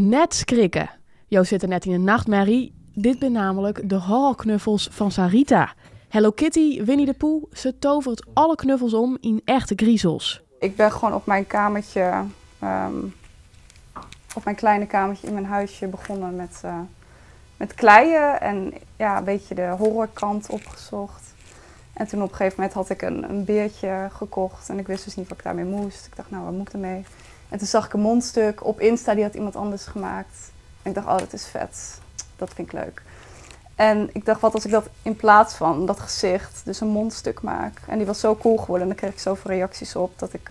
Net schrikken. Jo zit er net in een nachtmerrie. Dit zijn namelijk de horrorknuffels van Sarita. Hello Kitty, Winnie de Pooh, ze tovert alle knuffels om in echte griezels. Ik ben gewoon op mijn kamertje, op mijn kleine kamertje in mijn huisje begonnen met kleien en ja, een beetje de horrorkant opgezocht. En toen op een gegeven moment had ik een beertje gekocht en ik wist dus niet wat ik daarmee moest. Ik dacht, nou, wat moet ik ermee? En toen zag ik een mondstuk op Insta, die had iemand anders gemaakt. En ik dacht, oh, dat is vet. Dat vind ik leuk. En ik dacht, wat als ik dat in plaats van dat gezicht, dus een mondstuk maak. En die was zo cool geworden en daar kreeg ik zoveel reacties op dat ik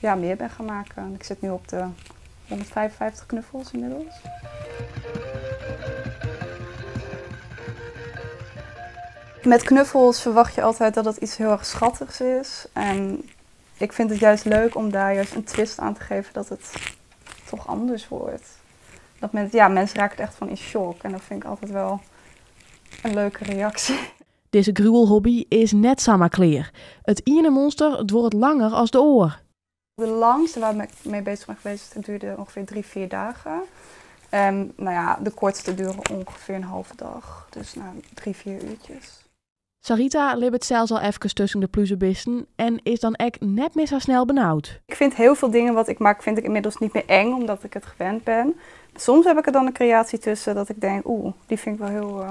meer ben gaan maken. En ik zit nu op de 155 knuffels inmiddels. Met knuffels verwacht je altijd dat het iets heel erg schattigs is. En ik vind het juist leuk om daar juist een twist aan te geven dat het toch anders wordt. Dat mensen raken er echt van in shock en dat vind ik altijd wel een leuke reactie. Deze gruwelhobby is net samakleer. Het ene monster wordt langer als de oor. De langste waar ik mee bezig ben geweest, dat duurde ongeveer 3-4 dagen. En de kortste duurde ongeveer een halve dag. Dus 3-4 uurtjes. Sarita libbert zelfs al even tussen de pluizenbissen en is dan echt net meer zo snel benauwd. Ik vind heel veel dingen wat ik maak, vind ik inmiddels niet meer eng, omdat ik het gewend ben. Soms heb ik er dan een creatie tussen dat ik denk, die vind ik wel heel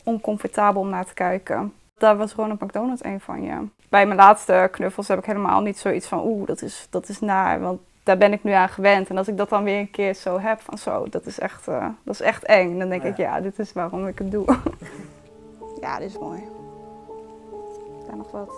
oncomfortabel om naar te kijken. Daar was Ronald McDonald een van, ja. Bij mijn laatste knuffels heb ik helemaal niet zoiets van, dat is naar, want daar ben ik nu aan gewend. En als ik dat dan weer een keer zo heb, van zo, dat is echt eng. En dan denk ik, ja, dit is waarom ik het doe. Ja, dit is mooi. Daar nog wat.